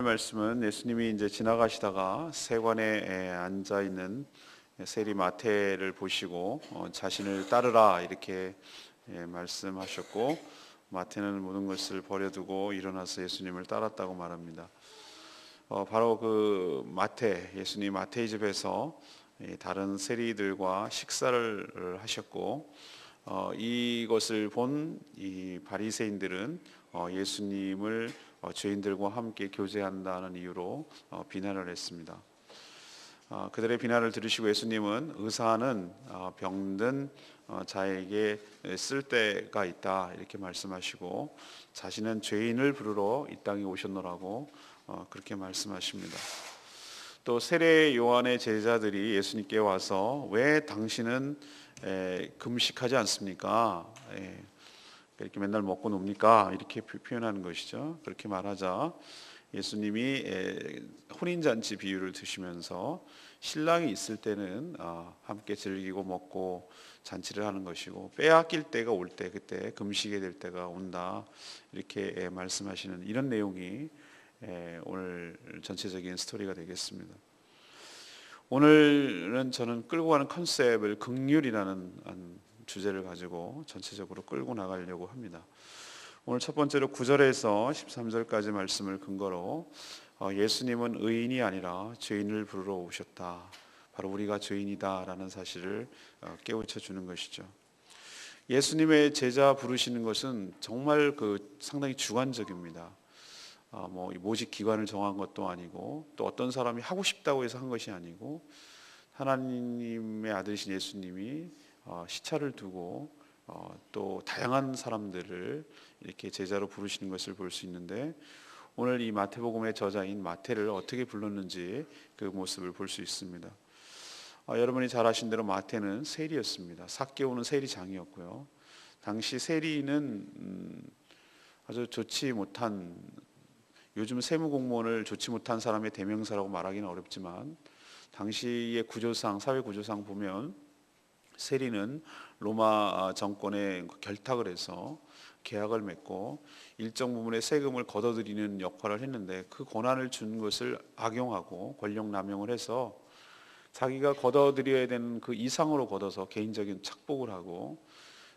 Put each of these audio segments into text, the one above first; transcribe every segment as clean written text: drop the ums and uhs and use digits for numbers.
말씀은 예수님이 이제 지나가시다가 세관에 앉아 있는 세리 마태를 보시고 자신을 따르라 이렇게 말씀하셨고, 마태는 모든 것을 버려두고 일어나서 예수님을 따랐다고 말합니다. 바로 그 마태, 예수님 마태의 집에서 다른 세리들과 식사를 하셨고, 이것을 본 이 바리새인들은 예수님을 죄인들과 함께 교제한다는 이유로 비난을 했습니다. 그들의 비난을 들으시고 예수님은 의사는 병든 자에게 쓸 때가 있다 이렇게 말씀하시고, 자신은 죄인을 부르러 이 땅에 오셨노라고 그렇게 말씀하십니다. 또 세례 요한의 제자들이 예수님께 와서 왜 당신은 금식하지 않습니까? 이렇게 맨날 먹고 놉니까? 이렇게 표현하는 것이죠. 그렇게 말하자 예수님이 혼인잔치 비유를 드시면서 신랑이 있을 때는 함께 즐기고 먹고 잔치를 하는 것이고, 빼앗길 때가 올 때 그때 금식이 될 때가 온다 이렇게 말씀하시는 이런 내용이 오늘 전체적인 스토리가 되겠습니다. 오늘은 저는 끌고 가는 컨셉을 긍휼이라는 주제를 가지고 전체적으로 끌고 나가려고 합니다. 오늘 첫 번째로 9절에서 13절까지 말씀을 근거로 예수님은 의인이 아니라 죄인을 부르러 오셨다, 바로 우리가 죄인이다라는 사실을 깨우쳐 주는 것이죠. 예수님의 제자 부르시는 것은 정말 상당히 주관적입니다. 모집 기관을 정한 것도 아니고, 또 어떤 사람이 하고 싶다고 해서 한 것이 아니고, 하나님의 아들이신 예수님이 시차를 두고 또 다양한 사람들을 이렇게 제자로 부르시는 것을 볼 수 있는데, 오늘 이 마태복음의 저자인 마태를 어떻게 불렀는지 그 모습을 볼 수 있습니다. 여러분이 잘 아신 대로 마태는 세리였습니다. 삭개오는 세리장이었고요. 당시 세리는 아주 좋지 못한, 요즘 세무공무원을 좋지 못한 사람의 대명사라고 말하기는 어렵지만, 당시의 구조상, 사회 구조상 보면 세리는 로마 정권에 결탁을 해서 계약을 맺고 일정 부분의 세금을 걷어들이는 역할을 했는데, 그 권한을 준 것을 악용하고 권력 남용을 해서 자기가 걷어들여야 되는 그 이상으로 걷어서 개인적인 착복을 하고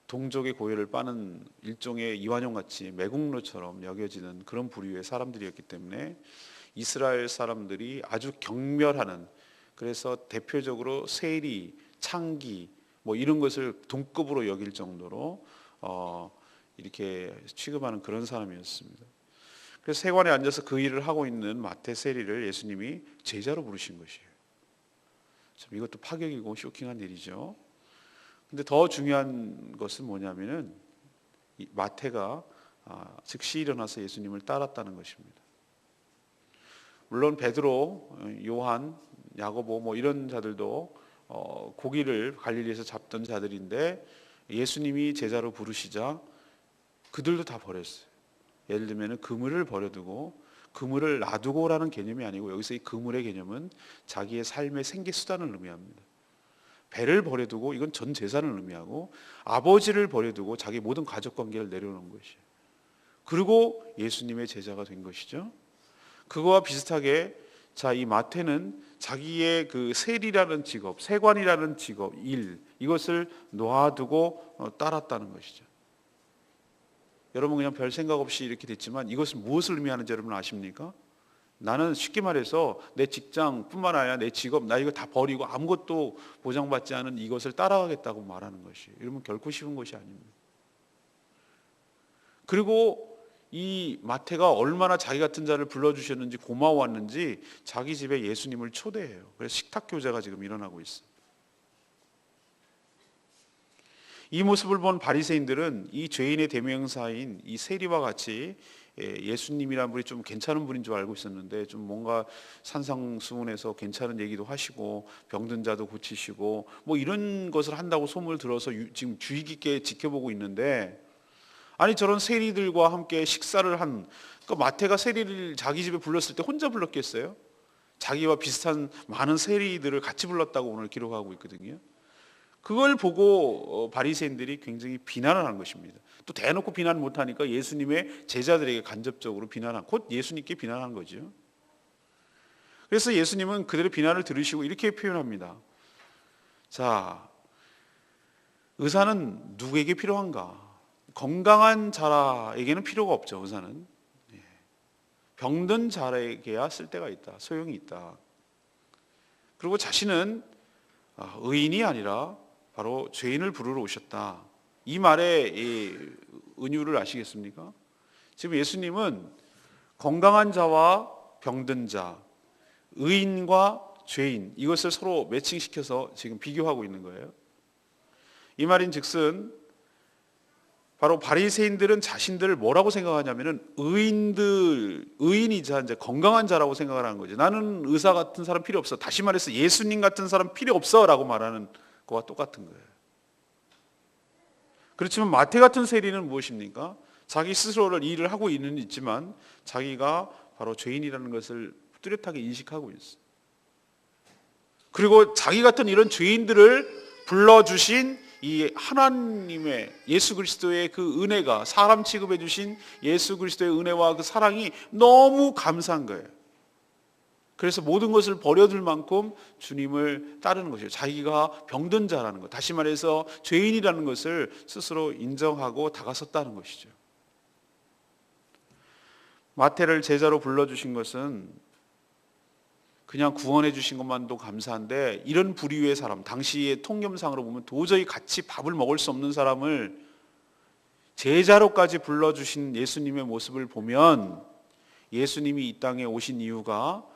동족의 고열을 빠는 일종의 이완용같이 매국노처럼 여겨지는 그런 부류의 사람들이었기 때문에 이스라엘 사람들이 아주 경멸하는, 그래서 대표적으로 세리, 창기 이런 것을 동급으로 여길 정도로 이렇게 취급하는 그런 사람이었습니다. 그래서 세관에 앉아서 그 일을 하고 있는 마태 세리를 예수님이 제자로 부르신 것이에요. 참 이것도 파격이고 쇼킹한 일이죠. 근데 더 중요한 것은 뭐냐면은 마태가 즉시 일어나서 예수님을 따랐다는 것입니다. 물론 베드로, 요한, 야고보 이런 자들도 고기를 갈릴리에서 잡던 자들인데, 예수님이 제자로 부르시자 그들도 다 버렸어요. 예를 들면 그물을 버려두고, 그물을 놔두고라는 개념이 아니고, 여기서 이 그물의 개념은 자기의 삶의 생계 수단을 의미합니다. 배를 버려두고 이건 전 재산을 의미하고, 아버지를 버려두고 자기 모든 가족 관계를 내려놓은 것이에요. 그리고 예수님의 제자가 된 것이죠. 그거와 비슷하게 이 마태는 자기의 그 세리라는 직업, 세관이라는 직업, 이것을 놓아두고 따랐다는 것이죠. 여러분 그냥 별 생각 없이 이렇게 됐지만 이것은 무엇을 의미하는지 여러분 아십니까? 나는 쉽게 말해서 내 직장뿐만 아니라 내 직업, 나 이거 다 버리고 아무것도 보장받지 않은 이것을 따라가겠다고 말하는 것이에요. 여러분 결코 쉬운 것이 아닙니다. 그리고 이 마태가 얼마나 자기 같은 자를 불러주셨는지 고마워했는지 자기 집에 예수님을 초대해요. 그래서 식탁 교제가 지금 일어나고 있어요. 이 모습을 본 바리새인들은 이 죄인의 대명사인 이 세리와 같이 예수님이라는 분이 좀 괜찮은 분인 줄 알고 있었는데, 좀 뭔가 산상수훈해서 괜찮은 얘기도 하시고 병든 자도 고치시고 이런 것을 한다고 소문을 들어서 지금 주의 깊게 지켜보고 있는데, 아니 저런 세리들과 함께 식사를 한, 그러니까 마태가 세리를 자기 집에 불렀을 때 혼자 불렀겠어요? 자기와 비슷한 많은 세리들을 같이 불렀다고 오늘 기록하고 있거든요. 그걸 보고 바리새인들이 굉장히 비난을 한 것입니다. 또 대놓고 비난 못하니까 예수님의 제자들에게 간접적으로 비난한, 곧 예수님께 비난한 거죠. 그래서 예수님은 그들의 비난을 들으시고 이렇게 표현합니다. 자, 의사는 누구에게 필요한가? 건강한 자에게는 필요가 없죠. 의사는 병든 자에게야 쓸 데가 있다. 소용이 있다. 그리고 자신은 의인이 아니라 바로 죄인을 부르러 오셨다. 이 말의 은유를 아시겠습니까? 지금 예수님은 건강한 자와 병든 자, 의인과 죄인, 이것을 서로 매칭시켜서 지금 비교하고 있는 거예요. 이 말인 즉슨 바로 바리새인들은 자신들을 뭐라고 생각하냐면은 의인이자 이제 건강한 자라고 생각을 하는 거죠. 나는 의사 같은 사람 필요 없어. 다시 말해서 예수님 같은 사람 필요 없어라고 말하는 거와 똑같은 거예요. 그렇지만 마태 같은 세리는 무엇입니까? 자기 스스로를 일을 하고 있지만 자기가 바로 죄인이라는 것을 뚜렷하게 인식하고 있어요. 그리고 자기 같은 이런 죄인들을 불러주신 이 하나님의 예수 그리스도의 그 은혜가, 사람 취급해 주신 예수 그리스도의 은혜와 그 사랑이 너무 감사한 거예요. 그래서 모든 것을 버려둘 만큼 주님을 따르는 것이에요. 자기가 병든 자라는 것, 다시 말해서 죄인이라는 것을 스스로 인정하고 다가섰다는 것이죠. 마태를 제자로 불러주신 것은 그냥 구원해 주신 것만도 감사한데, 이런 부류의 사람, 당시의 통념상으로 보면 도저히 같이 밥을 먹을 수 없는 사람을 제자로까지 불러주신 예수님의 모습을 보면 예수님이 이 땅에 오신 이유가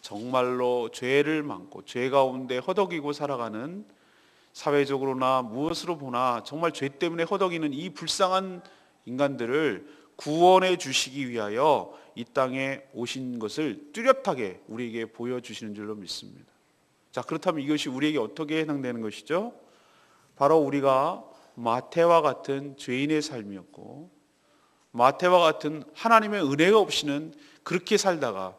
정말로 죄를 많고 죄 가운데 허덕이고 살아가는, 사회적으로나 무엇으로 보나 정말 죄 때문에 허덕이는 이 불쌍한 인간들을 구원해 주시기 위하여 이 땅에 오신 것을 뚜렷하게 우리에게 보여주시는 줄로 믿습니다. 자, 그렇다면 이것이 우리에게 어떻게 해당되는 것이죠? 바로 우리가 마태와 같은 죄인의 삶이었고, 마태와 같은 하나님의 은혜가 없이는 그렇게 살다가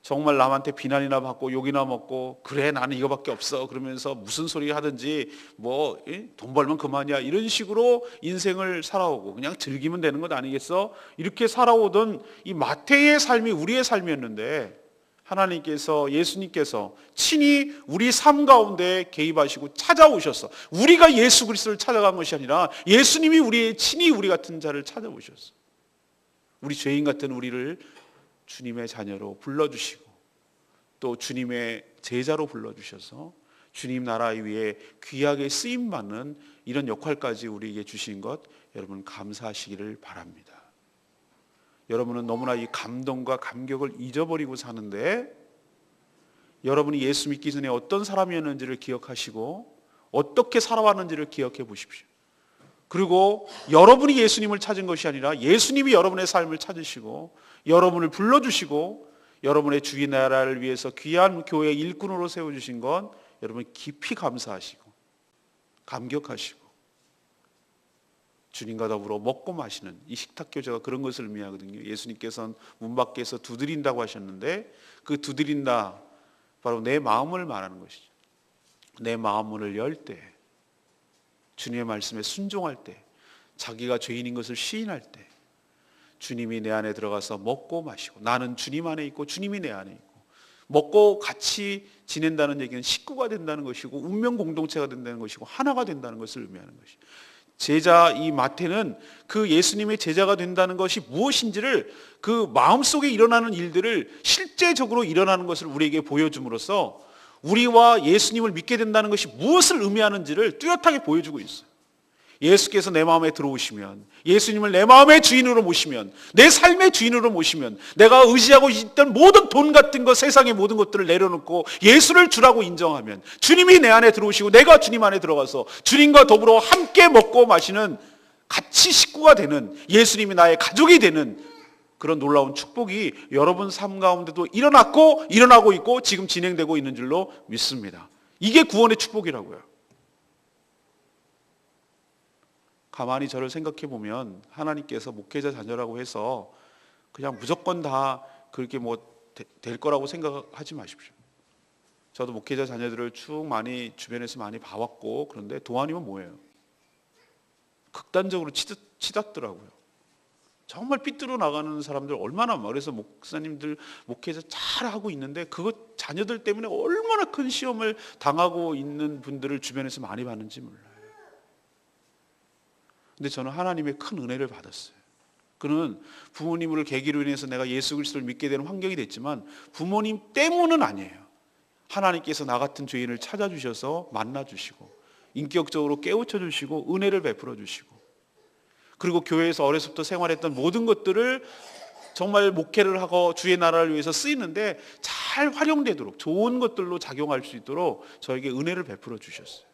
정말 남한테 비난이나 받고 욕이나 먹고, 그래 나는 이거밖에 없어 그러면서 무슨 소리 하든지 뭐 돈 벌면 그만이야 이런 식으로 인생을 살아오고 그냥 즐기면 되는 것 아니겠어? 이렇게 살아오던 이 마태의 삶이 우리의 삶이었는데, 하나님께서, 예수님께서 친히 우리 삶 가운데 개입하시고 찾아오셔서, 우리가 예수 그리스도를 찾아간 것이 아니라 예수님이 친히 우리 같은 자를 찾아오셨어. 우리 죄인 같은 우리를 주님의 자녀로 불러주시고 또 주님의 제자로 불러주셔서 주님 나라 위에 귀하게 쓰임받는 이런 역할까지 우리에게 주신 것, 여러분 감사하시기를 바랍니다. 여러분은 너무나 이 감동과 감격을 잊어버리고 사는데, 여러분이 예수 믿기 전에 어떤 사람이었는지를 기억하시고 어떻게 살아왔는지를 기억해 보십시오. 그리고 여러분이 예수님을 찾은 것이 아니라 예수님이 여러분의 삶을 찾으시고 여러분을 불러주시고 여러분의 주의 나라를 위해서 귀한 교회 일꾼으로 세워주신 건 여러분 깊이 감사하시고 감격하시고 주님과 더불어 먹고 마시는 이 식탁교제가 그런 것을 의미하거든요. 예수님께서는 문 밖에서 두드린다고 하셨는데, 그 두드린다 바로 내 마음을 말하는 것이죠. 내 마음 문을 열 때, 주님의 말씀에 순종할 때, 자기가 죄인인 것을 시인할 때 주님이 내 안에 들어가서 먹고 마시고, 나는 주님 안에 있고 주님이 내 안에 있고, 먹고 같이 지낸다는 얘기는 식구가 된다는 것이고 운명 공동체가 된다는 것이고 하나가 된다는 것을 의미하는 것이죠. 제자, 이 마태는 그 예수님의 제자가 된다는 것이 무엇인지를, 그 마음속에 일어나는 일들을 실제적으로 일어나는 것을 우리에게 보여줌으로써 우리와 예수님을 믿게 된다는 것이 무엇을 의미하는지를 뚜렷하게 보여주고 있어요. 예수께서 내 마음에 들어오시면, 예수님을 내 마음의 주인으로 모시면, 내 삶의 주인으로 모시면, 내가 의지하고 있던 모든 돈 같은 것, 세상의 모든 것들을 내려놓고 예수를 주라고 인정하면 주님이 내 안에 들어오시고 내가 주님 안에 들어가서 주님과 더불어 함께 먹고 마시는, 같이 식구가 되는, 예수님이 나의 가족이 되는 그런 놀라운 축복이 여러분 삶 가운데도 일어났고 일어나고 있고 지금 진행되고 있는 줄로 믿습니다. 이게 구원의 축복이라고요. 가만히 저를 생각해 보면 하나님께서 목회자 자녀라고 해서 그냥 무조건 다 그렇게 될 거라고 생각하지 마십시오. 저도 목회자 자녀들을 쭉 많이 주변에서 많이 봐왔고, 그런데 도안이면 뭐예요? 극단적으로 치닫더라고요. 정말 삐뚤어 나가는 사람들 얼마나 많아. 그래서 목사님들 목회에서 잘하고 있는데 그것 자녀들 때문에 얼마나 큰 시험을 당하고 있는 분들을 주변에서 많이 봤는지 몰라요. 근데 저는 하나님의 큰 은혜를 받았어요. 그는 부모님을 계기로 인해서 내가 예수 그리스도를 믿게 되는 환경이 됐지만 부모님 때문은 아니에요. 하나님께서 나 같은 죄인을 찾아주셔서 만나주시고 인격적으로 깨우쳐 주시고 은혜를 베풀어 주시고, 그리고 교회에서 어려서부터 생활했던 모든 것들을 정말 목회를 하고 주의 나라를 위해서 쓰이는데 잘 활용되도록 좋은 것들로 작용할 수 있도록 저에게 은혜를 베풀어 주셨어요.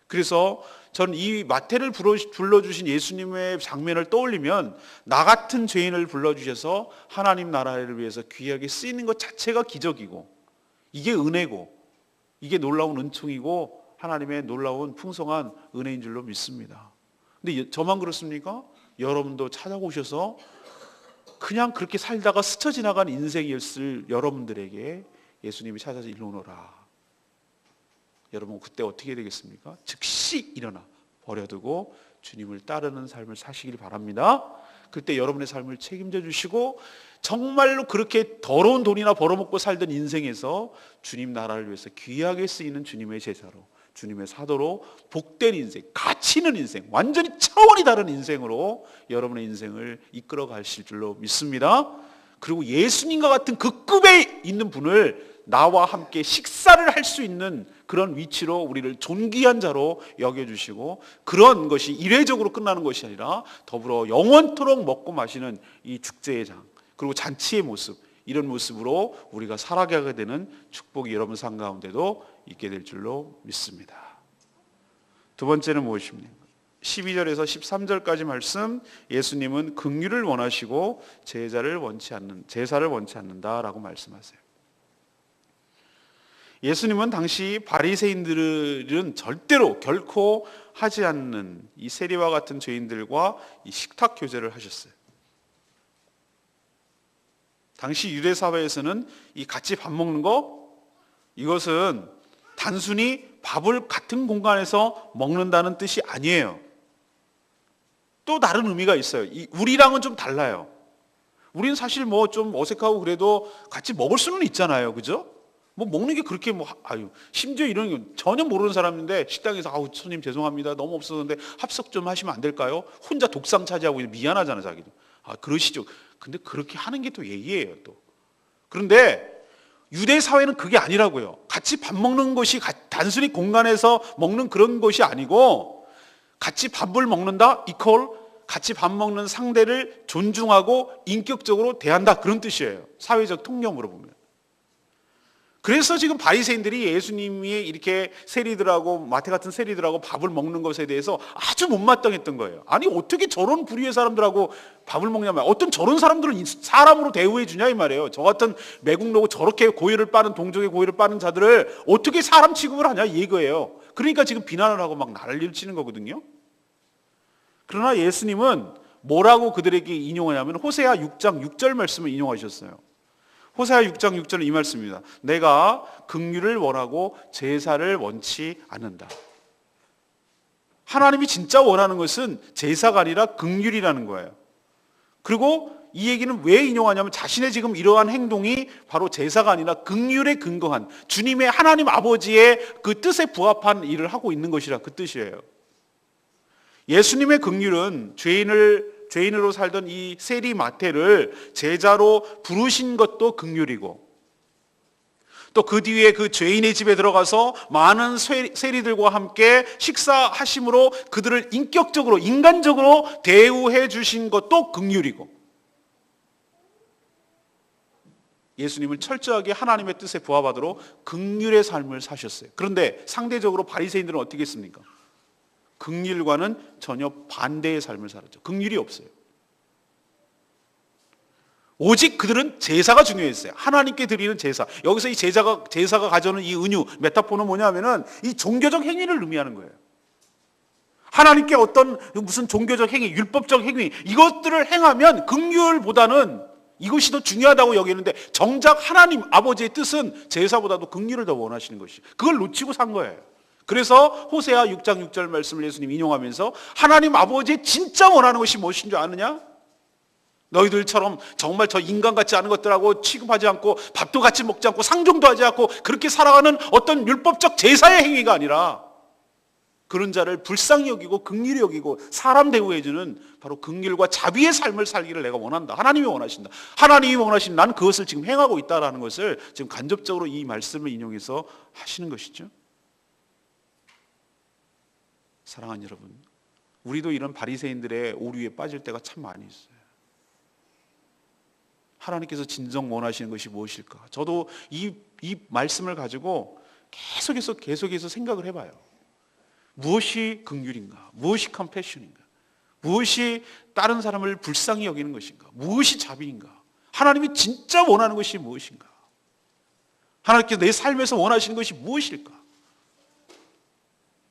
그래서 저는 이 마태를 불러주신 예수님의 장면을 떠올리면 나 같은 죄인을 불러주셔서 하나님 나라를 위해서 귀하게 쓰이는 것 자체가 기적이고, 이게 은혜고, 이게 놀라운 은총이고 하나님의 놀라운 풍성한 은혜인 줄로 믿습니다. 근데 저만 그렇습니까? 여러분도 찾아오셔서 그냥 그렇게 살다가 스쳐 지나간 인생이었을 여러분들에게 예수님이 찾아서 일로 오너라. 여러분 그때 어떻게 되겠습니까? 즉시 일어나 버려두고 주님을 따르는 삶을 사시길 바랍니다. 그때 여러분의 삶을 책임져 주시고 정말로 그렇게 더러운 돈이나 벌어먹고 살던 인생에서 주님 나라를 위해서 귀하게 쓰이는 주님의 제사로, 주님의 사도로 복된 인생, 가치 있는 인생, 완전히 차원이 다른 인생으로 여러분의 인생을 이끌어 가실 줄로 믿습니다. 그리고 예수님과 같은 그 급에 있는 분을 나와 함께 식사를 할 수 있는 그런 위치로 우리를 존귀한 자로 여겨주시고, 그런 것이 일회적으로 끝나는 것이 아니라 더불어 영원토록 먹고 마시는 이 축제의 장, 그리고 잔치의 모습, 이런 모습으로 우리가 살아가게 되는 축복이 여러분 삶 가운데도 있게 될 줄로 믿습니다. 두 번째는 무엇입니까? 12절에서 13절까지 말씀, 예수님은 긍휼을 원하시고 제사를 원치 않는다라고 말씀하세요. 예수님은 당시 바리새인들은 절대로 결코 하지 않는 이 세리와 같은 죄인들과 이 식탁 교제를 하셨어요. 당시 유대 사회에서는 이 같이 밥 먹는 거, 이것은 단순히 밥을 같은 공간에서 먹는다는 뜻이 아니에요. 또 다른 의미가 있어요. 우리랑은 좀 달라요. 우리는 사실 뭐 좀 어색하고 그래도 같이 먹을 수는 있잖아요, 그죠? 뭐 먹는 게 그렇게 심지어 이런 게 전혀 모르는 사람인데 식당에서 손님 죄송합니다, 너무 없었는데 합석 좀 하시면 안 될까요? 혼자 독상 차지하고 미안하잖아 자기도. 그러시죠. 근데 그렇게 하는 게 또 예의예요 또. 그런데 유대 사회는 그게 아니라고요. 같이 밥 먹는 것이 단순히 공간에서 먹는 그런 것이 아니고, 같이 밥을 먹는다 이퀄 같이 밥 먹는 상대를 존중하고 인격적으로 대한다, 그런 뜻이에요. 사회적 통념으로 보면. 그래서 지금 바리새인들이 예수님이 이렇게 세리들하고 마태 같은 세리들하고 밥을 먹는 것에 대해서 아주 못마땅했던 거예요. 아니 어떻게 저런 부류의 사람들하고 밥을 먹냐 말이에요. 어떤 저런 사람들을 사람으로 대우해 주냐 이 말이에요. 저 같은 매국노고 저렇게 고의를 빠는 동족의 고의를 빠는 자들을 어떻게 사람 취급을 하냐 이거예요. 그러니까 지금 비난을 하고 막 난리를 치는 거거든요. 그러나 예수님은 뭐라고 그들에게 인용하냐면 호세아 6장 6절 말씀을 인용하셨어요. 호세아 6장 6절은 이 말씀입니다. 내가 긍휼을 원하고 제사를 원치 않는다. 하나님이 진짜 원하는 것은 제사가 아니라 긍휼이라는 거예요. 그리고 이 얘기는 왜 인용하냐면 자신의 지금 이러한 행동이 바로 제사가 아니라 긍휼에 근거한 주님의 하나님 아버지의 그 뜻에 부합한 일을 하고 있는 것이라 그 뜻이에요. 예수님의 긍휼은 죄인으로 살던 이 세리 마태를 제자로 부르신 것도 긍휼이고, 또 그 뒤에 그 죄인의 집에 들어가서 많은 세리들과 함께 식사하심으로 그들을 인격적으로 인간적으로 대우해 주신 것도 긍휼이고, 예수님은 철저하게 하나님의 뜻에 부합하도록 긍휼의 삶을 사셨어요. 그런데 상대적으로 바리새인들은 어떻게 했습니까? 긍휼과는 전혀 반대의 삶을 살았죠. 긍휼이 없어요. 오직 그들은 제사가 중요했어요. 하나님께 드리는 제사. 여기서 이 제사가 가져오는 이 은유, 메타포는 뭐냐면은 이 종교적 행위를 의미하는 거예요. 하나님께 어떤 무슨 종교적 행위, 율법적 행위, 이것들을 행하면 긍휼보다는 이것이 더 중요하다고 여기는데, 정작 하나님 아버지의 뜻은 제사보다도 긍휼을 더 원하시는 것이, 그걸 놓치고 산 거예요. 그래서 호세아 6장 6절 말씀을 예수님 인용하면서 하나님 아버지의 진짜 원하는 것이 무엇인 줄 아느냐? 너희들처럼 정말 저 인간 같지 않은 것들하고 취급하지 않고 밥도 같이 먹지 않고 상종도 하지 않고 그렇게 살아가는 어떤 율법적 제사의 행위가 아니라 그런 자를 불쌍히 여기고 긍휼히 여기고 사람 대우해주는 바로 긍휼과 자비의 삶을 살기를 내가 원한다. 하나님이 원하신다. 하나님이 원하신 난 그것을 지금 행하고 있다라는 것을 지금 간접적으로 이 말씀을 인용해서 하시는 것이죠. 사랑하는 여러분, 우리도 이런 바리새인들의 오류에 빠질 때가 참 많이 있어요. 하나님께서 진정 원하시는 것이 무엇일까? 저도 이 말씀을 가지고 계속해서 생각을 해봐요. 무엇이 긍휼인가? 무엇이 컴패션인가? 무엇이 다른 사람을 불쌍히 여기는 것인가? 무엇이 자비인가? 하나님이 진짜 원하는 것이 무엇인가? 하나님께서 내 삶에서 원하시는 것이 무엇일까?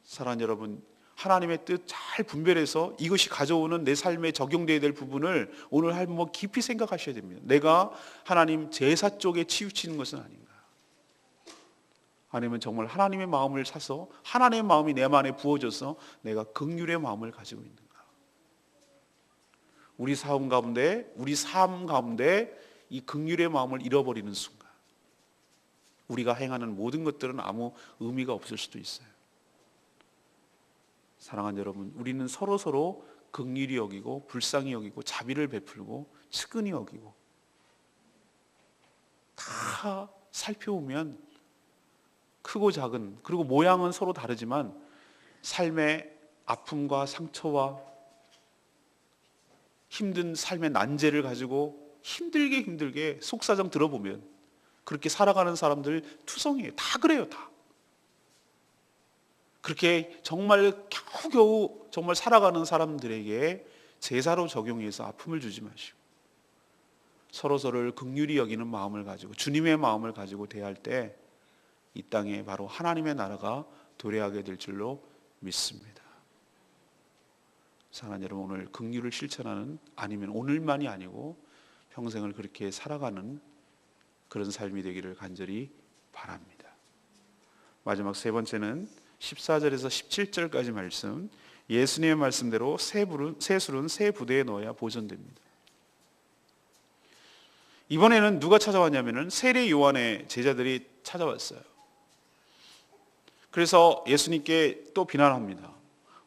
사랑하는 여러분, 하나님의 뜻 잘 분별해서 이것이 가져오는 내 삶에 적용되어야 될 부분을 오늘 한번 깊이 생각하셔야 됩니다. 내가 하나님 제사 쪽에 치우치는 것은 아닌가? 아니면 정말 하나님의 마음을 사서 하나님의 마음이 내 안에 부어져서 내가 긍휼의 마음을 가지고 있는가? 우리 삶 가운데 이 긍휼의 마음을 잃어버리는 순간 우리가 행하는 모든 것들은 아무 의미가 없을 수도 있어요. 사랑하는 여러분, 우리는 서로 긍휼히 여기고 불쌍히 여기고 자비를 베풀고 측은히 여기고 다 살펴보면 크고 작은, 그리고 모양은 서로 다르지만 삶의 아픔과 상처와 힘든 삶의 난제를 가지고 힘들게 속사정 들어보면 그렇게 살아가는 사람들 투성이에요. 다 그래요, 다. 그렇게 정말 겨우겨우 정말 살아가는 사람들에게 제사로 적용해서 아픔을 주지 마시고 서로를 긍휼히 여기는 마음을 가지고 주님의 마음을 가지고 대할 때 이 땅에 바로 하나님의 나라가 도래하게 될 줄로 믿습니다. 사랑하는 여러분, 오늘 긍휼을 실천하는, 아니면 오늘만이 아니고 평생을 그렇게 살아가는 그런 삶이 되기를 간절히 바랍니다. 마지막 세 번째는 14절에서 17절까지 말씀, 예수님의 말씀대로 새 술은 새 부대에 넣어야 보존됩니다. 이번에는 누가 찾아왔냐면은 세례 요한의 제자들이 찾아왔어요. 그래서 예수님께 또 비난합니다.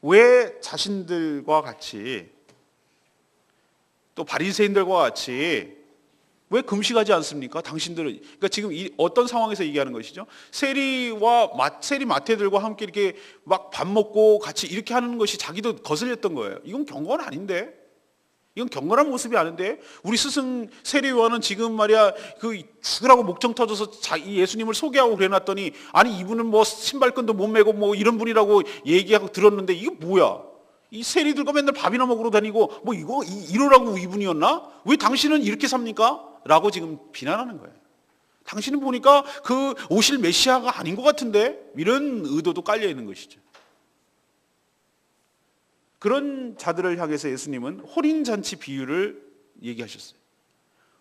왜 자신들과 같이 또 바리새인들과 같이 왜 금식하지 않습니까? 당신들은. 그러니까 지금 어떤 상황에서 얘기하는 것이죠? 세리 마태들과 함께 이렇게 막 밥 먹고 같이 이렇게 하는 것이 자기도 거슬렸던 거예요. 이건 경건 아닌데? 이건 경건한 모습이 아닌데? 우리 스승 세리 요한은 지금 말이야 죽으라고 목청 터져서 예수님을 소개하고 그래놨더니 아니 이분은 뭐 신발끈도 못 매고 뭐 이런 분이라고 얘기하고 들었는데 이게 뭐야? 이 세리들과 맨날 밥이나 먹으러 다니고 뭐 이러라고 이분이었나? 왜 당신은 이렇게 삽니까? 라고 지금 비난하는 거예요. 당신은 보니까 그 오실 메시아가 아닌 것 같은데? 이런 의도도 깔려 있는 것이죠. 그런 자들을 향해서 예수님은 혼인잔치 비유를 얘기하셨어요.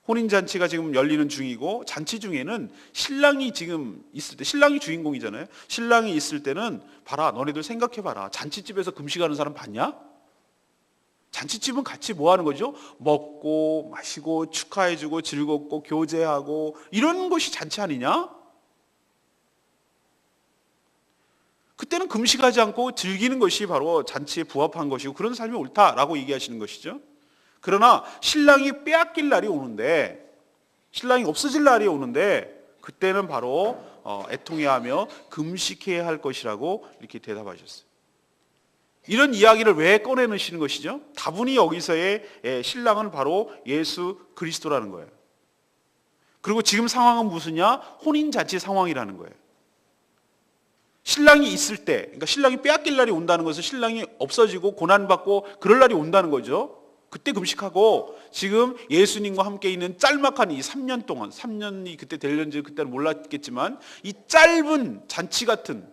혼인잔치가 지금 열리는 중이고 잔치 중에는 신랑이 지금 있을 때, 신랑이 주인공이잖아요. 신랑이 있을 때는 봐라, 너네들 생각해봐라. 잔치집에서 금식하는 사람 봤냐? 잔치집은 같이 뭐 하는 거죠? 먹고 마시고 축하해주고 즐겁고 교제하고 이런 것이 잔치 아니냐? 그때는 금식하지 않고 즐기는 것이 바로 잔치에 부합한 것이고 그런 삶이 옳다라고 얘기하시는 것이죠. 그러나 신랑이 빼앗길 날이 오는데, 신랑이 없어질 날이 오는데 그때는 바로 애통해야 하며 금식해야 할 것이라고 이렇게 대답하셨어요. 이런 이야기를 왜 꺼내시는 것이죠? 다분히 여기서의 신랑은 바로 예수 그리스도라는 거예요. 그리고 지금 상황은 무슨냐? 혼인잔치 상황이라는 거예요. 신랑이 있을 때, 그러니까 신랑이 빼앗길 날이 온다는 것은 신랑이 없어지고 고난받고 그럴 날이 온다는 거죠. 그때 금식하고 지금 예수님과 함께 있는 짤막한 이 3년 동안, 3년이 그때 되려는지 그때는 몰랐겠지만 이 짧은 잔치 같은,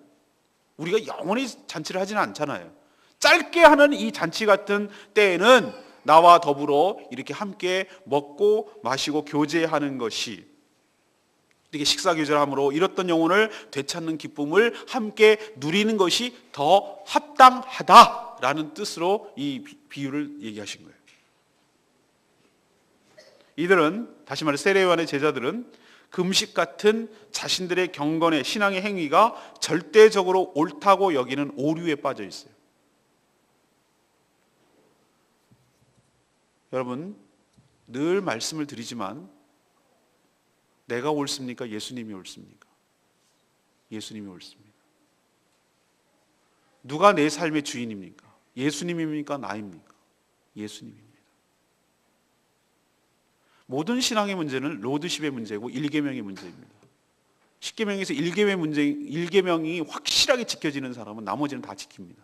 우리가 영원히 잔치를 하지는 않잖아요. 짧게 하는 이 잔치 같은 때에는 나와 더불어 이렇게 함께 먹고 마시고 교제하는 것이, 이렇게 식사교제함으로 잃었던 영혼을 되찾는 기쁨을 함께 누리는 것이 더 합당하다라는 뜻으로 이 비유를 얘기하신 거예요. 이들은, 다시 말해 세례 요한의 제자들은 금식 같은 자신들의 경건의 신앙의 행위가 절대적으로 옳다고 여기는 오류에 빠져 있어요. 여러분, 늘 말씀을 드리지만 내가 옳습니까? 예수님이 옳습니까? 예수님이 옳습니다. 누가 내 삶의 주인입니까? 예수님입니까? 나입니까? 예수님입니다. 모든 신앙의 문제는 로드십의 문제고 1계명의 문제입니다. 10계명에서 1계명이 확실하게 지켜지는 사람은 나머지는 다 지킵니다.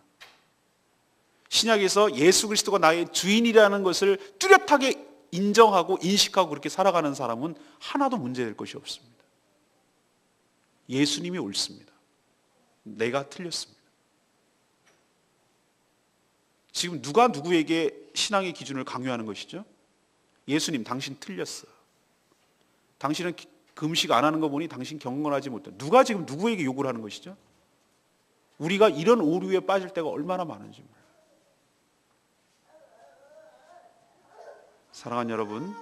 신약에서 예수 그리스도가 나의 주인이라는 것을 뚜렷하게 인정하고 인식하고 그렇게 살아가는 사람은 하나도 문제될 것이 없습니다. 예수님이 옳습니다. 내가 틀렸습니다. 지금 누가 누구에게 신앙의 기준을 강요하는 것이죠? 예수님, 당신 틀렸어. 당신은 금식 안 하는 거 보니 당신 경건하지 못해. 누가 지금 누구에게 욕을 하는 것이죠? 우리가 이런 오류에 빠질 때가 얼마나 많은지 몰라요. 사랑하는 여러분,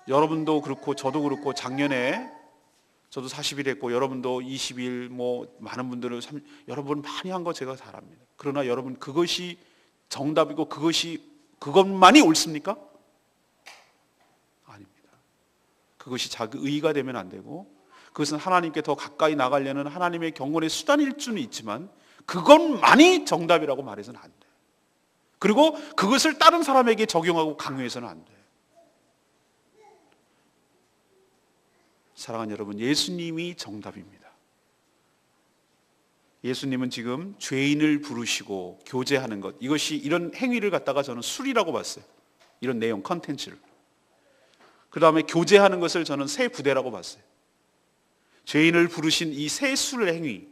여러분도 그렇고 저도 그렇고 작년에 저도 40일 했고 여러분도 20일, 많은 분들은 여러분 많이 한 거 제가 잘 압니다. 그러나 여러분, 그것이 정답이고 그것만이 옳습니까? 아닙니다. 그것이 자기 의의가 되면 안 되고, 그것은 하나님께 더 가까이 나가려는 하나님의 경건의 수단일 수는 있지만 그것만이 정답이라고 말해서는 안 돼요. 그리고 그것을 다른 사람에게 적용하고 강요해서는 안 돼요. 사랑하는 여러분, 예수님이 정답입니다. 예수님은 지금 죄인을 부르시고 교제하는 것, 이것이 이런 행위를 갖다가 저는 술이라고 봤어요. 이런 내용, 컨텐츠를. 그 다음에 교제하는 것을 저는 새 부대라고 봤어요. 죄인을 부르신 이 새 술 행위,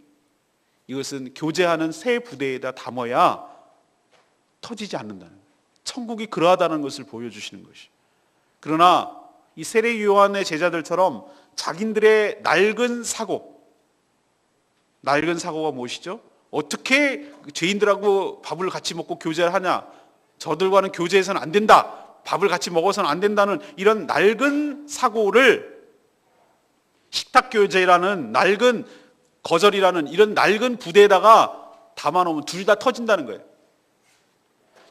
이것은 교제하는 새 부대에다 담아야 터지지 않는다는 거예요. 천국이 그러하다는 것을 보여주시는 것이. 그러나 이 세례 요한의 제자들처럼 자기들의 낡은 사고가 무엇이죠? 어떻게 죄인들하고 밥을 같이 먹고 교제를 하냐? 저들과는 교제해서는 안 된다. 밥을 같이 먹어서는 안 된다는 이런 낡은 사고를 식탁 교제라는 낡은 거절이라는 이런 낡은 부대에다가 담아놓으면 둘 다 터진다는 거예요.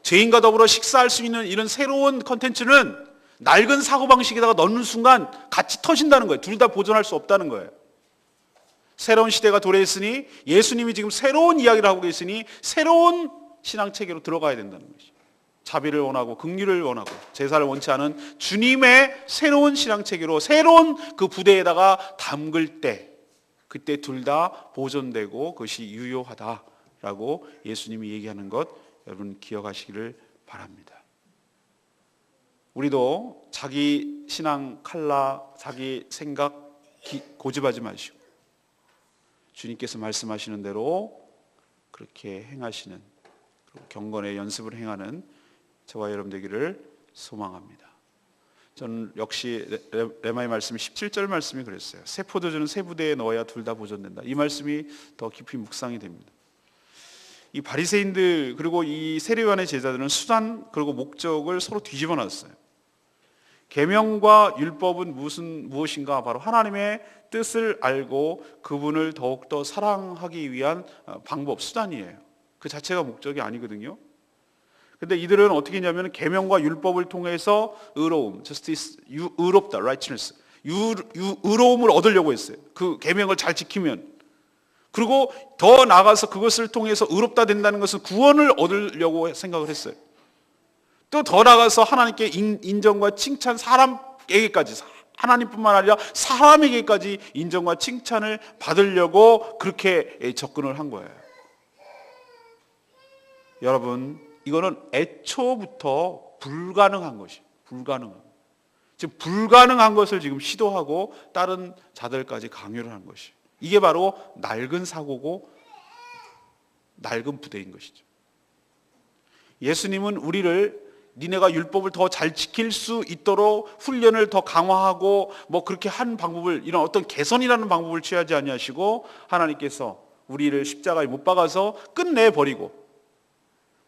죄인과 더불어 식사할 수 있는 이런 새로운 컨텐츠는 낡은 사고방식에다가 넣는 순간 같이 터진다는 거예요. 둘 다 보존할 수 없다는 거예요. 새로운 시대가 도래했으니 예수님이 지금 새로운 이야기를 하고 계시니 새로운 신앙체계로 들어가야 된다는 것이죠. 자비를 원하고 긍휼을 원하고 제사를 원치 않은 주님의 새로운 신앙체계로 새로운 그 부대에다가 담글 때, 그때 둘 다 보존되고 그것이 유효하다라고 예수님이 얘기하는 것 여러분 기억하시기를 바랍니다. 우리도 자기 신앙 칼라, 자기 생각 고집하지 마시고 주님께서 말씀하시는 대로 그렇게 행하시는, 경건의 연습을 행하는 저와 여러분 되기를 소망합니다. 저는 역시 레마의 말씀 17절 말씀이 그랬어요. 새 포도주는 새 부대에 넣어야 둘 다 보존된다. 이 말씀이 더 깊이 묵상이 됩니다. 이 바리새인들 그리고 이 세례 요한의 제자들은 수단 그리고 목적을 서로 뒤집어 놨어요. 계명과 율법은 무엇인가? 바로 하나님의 뜻을 알고 그분을 더욱더 사랑하기 위한 방법, 수단이에요. 그 자체가 목적이 아니거든요. 근데 이들은 어떻게 했냐면 계명과 율법을 통해서 의로움, justice, 의롭다, righteousness, 의로움을 얻으려고 했어요. 그 계명을 잘 지키면. 그리고 더 나아가서 그것을 통해서 의롭다 된다는 것은 구원을 얻으려고 생각을 했어요. 또 더 나아가서 하나님께 인정과 칭찬, 사람에게까지, 하나님뿐만 아니라 사람에게까지 인정과 칭찬을 받으려고 그렇게 접근을 한 거예요. 여러분, 이거는 애초부터 불가능한 것이, 지금 불가능한 것을 지금 시도하고 다른 자들까지 강요를 한 것이, 이게 바로 낡은 사고고 낡은 부대인 것이죠. 예수님은 우리를 니네가 율법을 더 잘 지킬 수 있도록 훈련을 더 강화하고 그렇게 한 방법을, 이런 어떤 개선이라는 방법을 취하지 아니하시고 하나님께서 우리를 십자가에 못 박아서 끝내버리고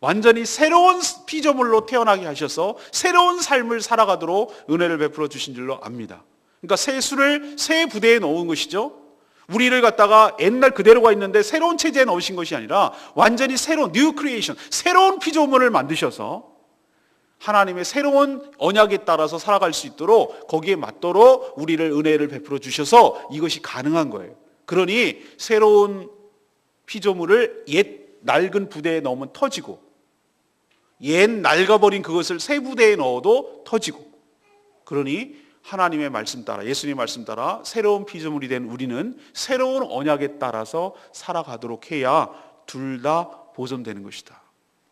완전히 새로운 피조물로 태어나게 하셔서 새로운 삶을 살아가도록 은혜를 베풀어 주신 줄로 압니다. 그러니까 새 수를 새 부대에 넣은 것이죠. 우리를 갖다가 옛날 그대로가 있는데 새로운 체제에 넣으신 것이 아니라 완전히 새로운 뉴 크리에이션, 새로운 피조물을 만드셔서 하나님의 새로운 언약에 따라서 살아갈 수 있도록 거기에 맞도록 우리를 은혜를 베풀어 주셔서 이것이 가능한 거예요. 그러니 새로운 피조물을 옛 낡은 부대에 넣으면 터지고 옛 낡아버린 그것을 새 부대에 넣어도 터지고, 그러니 하나님의 말씀 따라, 예수님의 말씀 따라 새로운 피조물이 된 우리는 새로운 언약에 따라서 살아가도록 해야 둘 다 보존되는 것이다.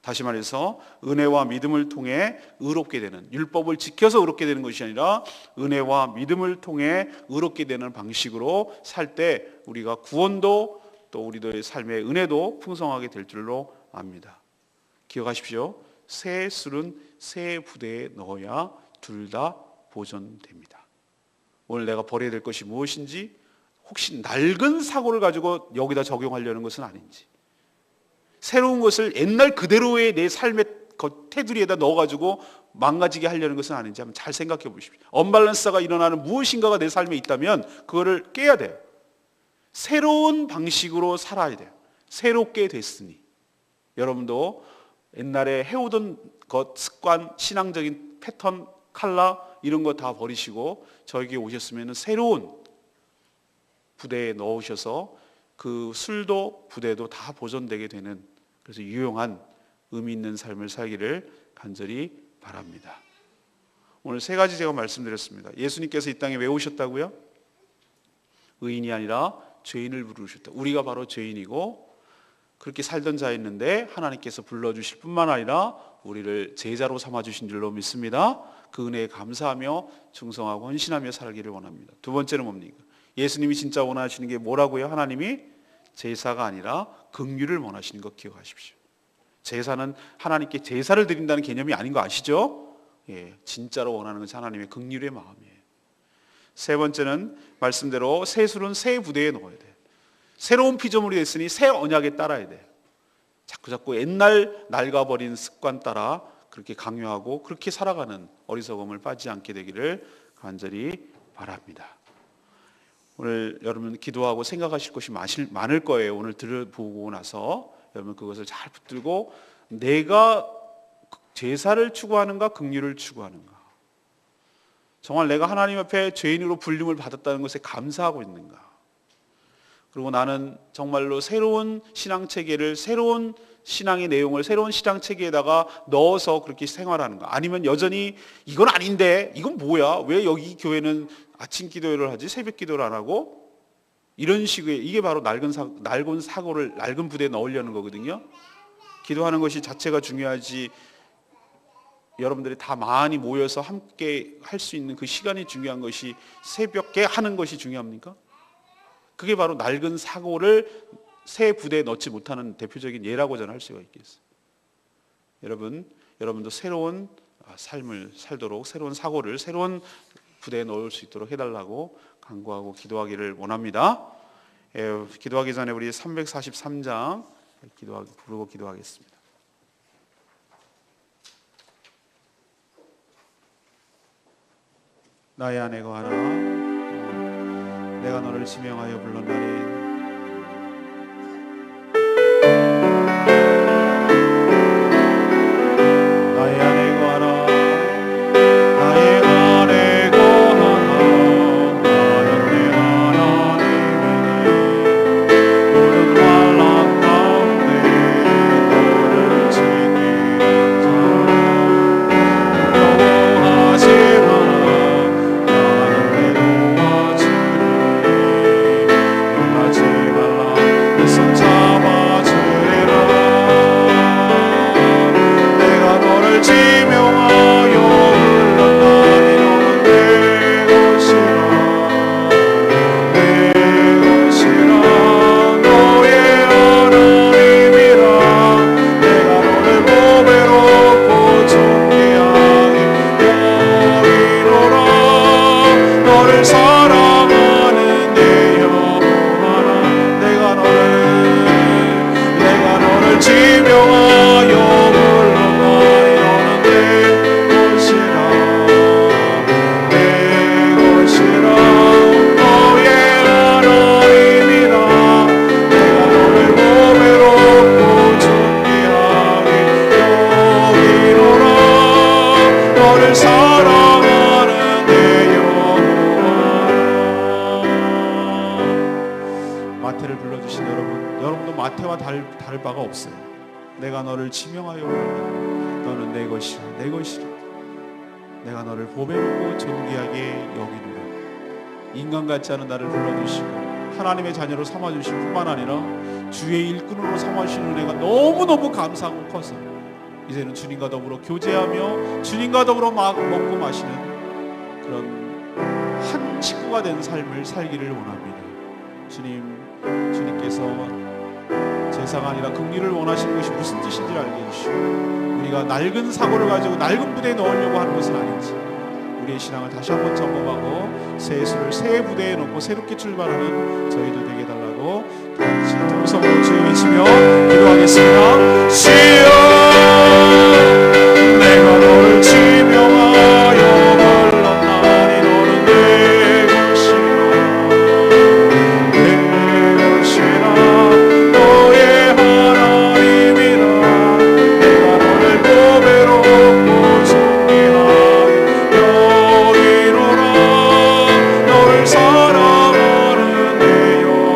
다시 말해서 은혜와 믿음을 통해 의롭게 되는, 율법을 지켜서 의롭게 되는 것이 아니라 은혜와 믿음을 통해 의롭게 되는 방식으로 살 때 우리가 구원도 또 우리들의 삶의 은혜도 풍성하게 될 줄로 압니다. 기억하십시오. 새 술은 새 부대에 넣어야 둘 다 보존됩니다. 오늘 내가 버려야 될 것이 무엇인지, 혹시 낡은 사고를 가지고 여기다 적용하려는 것은 아닌지, 새로운 것을 옛날 그대로의 내 삶의 테두리에다 넣어가지고 망가지게 하려는 것은 아닌지 한번 잘 생각해 보십시오. 언밸런스가 일어나는 무엇인가가 내 삶에 있다면 그거를 깨야 돼요. 새로운 방식으로 살아야 돼요. 새롭게 됐으니. 여러분도 옛날에 해오던 것, 습관, 신앙적인 패턴, 칼라 이런 거 다 버리시고 저에게 오셨으면 새로운 부대에 넣으셔서 그 술도 부대도 다 보존되게 되는, 그래서 유용한 의미 있는 삶을 살기를 간절히 바랍니다. 오늘 세 가지 제가 말씀드렸습니다. 예수님께서 이 땅에 왜 오셨다고요? 의인이 아니라 죄인을 부르셨다. 우리가 바로 죄인이고 그렇게 살던 자였는데 하나님께서 불러주실 뿐만 아니라 우리를 제자로 삼아주신 줄로 믿습니다. 그 은혜에 감사하며 충성하고 헌신하며 살기를 원합니다. 두 번째는 뭡니까? 예수님이 진짜 원하시는 게 뭐라고요? 하나님이 제사가 아니라 긍휼을 원하시는 것 기억하십시오. 제사는 하나님께 제사를 드린다는 개념이 아닌 거 아시죠? 예, 진짜로 원하는 것이 하나님의 긍휼의 마음이에요. 세 번째는 말씀대로 새 술은 새 부대에 넣어야 돼요. 새로운 피조물이 됐으니 새 언약에 따라야 돼요. 자꾸 옛날 낡아버린 습관 따라 그렇게 강요하고 그렇게 살아가는 어리석음을 빠지지 않게 되기를 간절히 바랍니다. 오늘 여러분 기도하고 생각하실 것이 많을 거예요. 오늘 들어보고 나서 여러분 그것을 잘 붙들고 내가 제사를 추구하는가 긍휼을 추구하는가, 정말 내가 하나님 앞에 죄인으로 불림을 받았다는 것에 감사하고 있는가, 그리고 나는 정말로 새로운 신앙체계를, 새로운 신앙의 내용을 새로운 신앙체계에다가 넣어서 그렇게 생활하는가, 아니면 여전히 이건 아닌데 이건 뭐야, 왜 여기 교회는 아침 기도를 하지 새벽 기도를 안 하고, 이런 식의, 이게 바로 낡은 사고를 낡은 부대에 넣으려는 거거든요. 기도하는 것이 자체가 중요하지 여러분들이 다 많이 모여서 함께 할 수 있는 그 시간이 중요한 것이 새벽에 하는 것이 중요합니까? 그게 바로 낡은 사고를 새 부대에 넣지 못하는 대표적인 예라고 저는 할 수가 있겠어요. 여러분도 새로운 삶을 살도록 새로운 사고를 새로운 부대에 넣을 수 있도록 해달라고 간구하고 기도하기를 원합니다. 기도하기 전에 우리 343장 부르고 기도하겠습니다. 나의 안에 거하라, 내가 너를 지명하여 불렀나니 마태와 다를 바가 없어요. 내가 너를 지명하여 부르니 너는 내 것이라 내 것이라. 내가 너를 복에 놓고 존귀하게 여기노라. 인간 같지 않은 나를 불러주시고 하나님의 자녀로 삼아주실 뿐만 아니라 주의 일꾼으로 삼아주시는 은혜가 너무너무 감사하고 커서 이제는 주님과 더불어 교제하며 주님과 더불어 먹고 마시는 그런 한 식구가 된 삶을 살기를 원합니다. 주님께서 제사가 아니라 긍휼을 원하시는 것이 무슨 뜻인지 알게 해주시고 우리가 낡은 사고를 가지고 낡은 부대에 넣으려고 하는 것은 아닌지 우리의 신앙을 다시 한번 점검하고 새 예수를 새 부대에 넣고 새롭게 출발하는 저희도 되게 달라고 다 같이 동성으로 주여 외치며 기도하겠습니다. 주여 내가 너를 지명하여 불렀나니 너는 내 것이라 너의 하나님이라. 내가 너를 보배로 고 존귀하게 여기노라. 너를 사랑하는 내 영혼아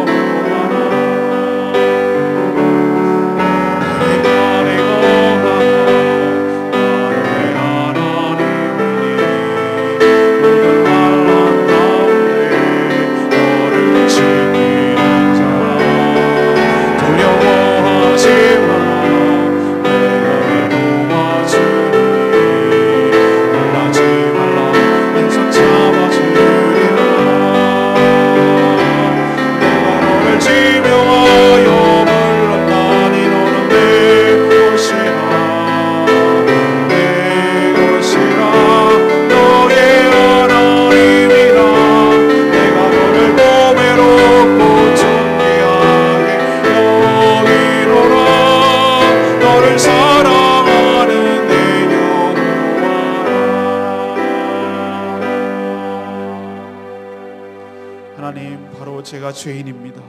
제가 죄인입니다.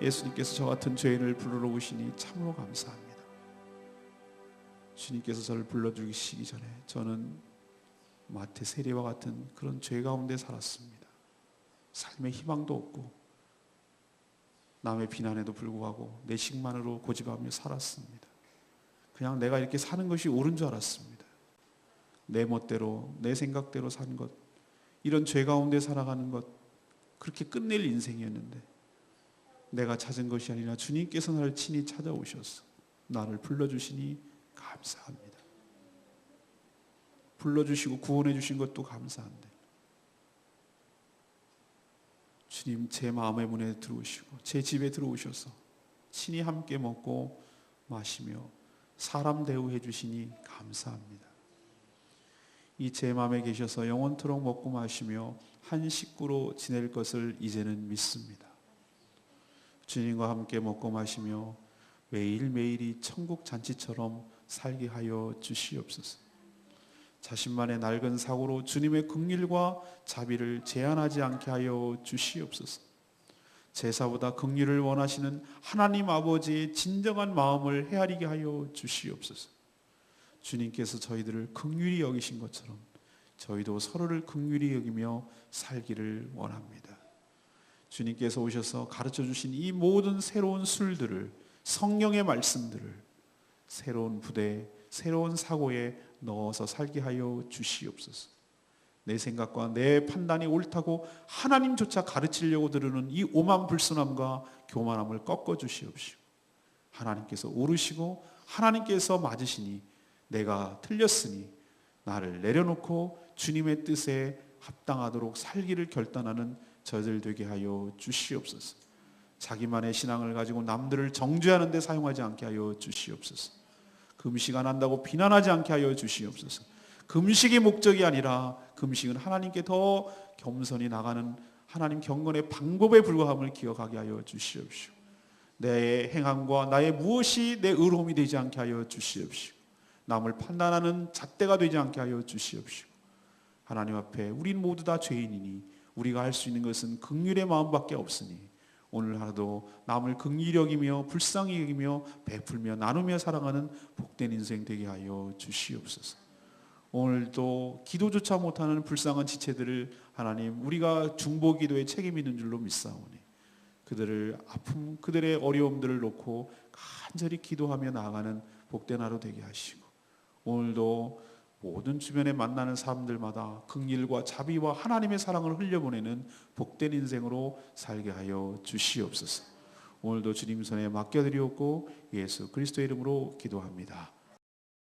예수님께서 저 같은 죄인을 부르러 오시니 참으로 감사합니다. 주님께서 저를 불러주시기 전에 저는 마태 세리와 같은 그런 죄 가운데 살았습니다. 삶에 희망도 없고 남의 비난에도 불구하고 내 식만으로 고집하며 살았습니다. 그냥 내가 이렇게 사는 것이 옳은 줄 알았습니다. 내 멋대로 내 생각대로 사는 것, 이런 죄 가운데 살아가는 것, 그렇게 끝낼 인생이었는데 내가 찾은 것이 아니라 주님께서 나를 친히 찾아오셔서 나를 불러주시니 감사합니다. 불러주시고 구원해 주신 것도 감사한데 주님 제 마음의 문에 들어오시고 제 집에 들어오셔서 친히 함께 먹고 마시며 사람 대우해 주시니 감사합니다. 이 제 마음에 계셔서 영원토록 먹고 마시며 한 식구로 지낼 것을 이제는 믿습니다. 주님과 함께 먹고 마시며 매일매일이 천국 잔치처럼 살게 하여 주시옵소서. 자신만의 낡은 사고로 주님의 긍휼과 자비를 제한하지 않게 하여 주시옵소서. 제사보다 긍휼을 원하시는 하나님 아버지의 진정한 마음을 헤아리게 하여 주시옵소서. 주님께서 저희들을 긍휼히 여기신 것처럼 저희도 서로를 긍휼히 여기며 살기를 원합니다. 주님께서 오셔서 가르쳐 주신 이 모든 새로운 술들을, 성령의 말씀들을 새로운 부대, 새로운 사고에 넣어서 살게 하여 주시옵소서. 내 생각과 내 판단이 옳다고 하나님조차 가르치려고 들으는 이 오만불순함과 교만함을 꺾어 주시옵시고, 하나님께서 오르시고 하나님께서 맞으시니 내가 틀렸으니 나를 내려놓고 주님의 뜻에 합당하도록 살기를 결단하는 저들 되게 하여 주시옵소서. 자기만의 신앙을 가지고 남들을 정죄하는 데 사용하지 않게 하여 주시옵소서. 금식 안 한다고 비난하지 않게 하여 주시옵소서. 금식이 목적이 아니라 금식은 하나님께 더 겸손히 나가는 하나님 경건의 방법에 불과함을 기억하게 하여 주시옵시고, 내 행함과 나의 무엇이 내 의로움이 되지 않게 하여 주시옵시고, 남을 판단하는 잣대가 되지 않게 하여 주시옵시고, 하나님 앞에 우린 모두 다 죄인이니 우리가 할 수 있는 것은 긍휼의 마음밖에 없으니 오늘 하루도 남을 긍휼히 여기며 불쌍히 여기며 베풀며 나누며 살아가는 복된 인생 되게 하여 주시옵소서. 오늘도 기도조차 못하는 불쌍한 지체들을 하나님 우리가 중보기도에 책임 있는 줄로 믿사오니 그들을 아픔, 그들의 어려움들을 놓고 간절히 기도하며 나아가는 복된 하루 되게 하시고, 오늘도 모든 주변에 만나는 사람들마다 긍휼과 자비와 하나님의 사랑을 흘려보내는 복된 인생으로 살게 하여 주시옵소서. 오늘도 주님 손에 맡겨드리옵고 예수 그리스도의 이름으로 기도합니다.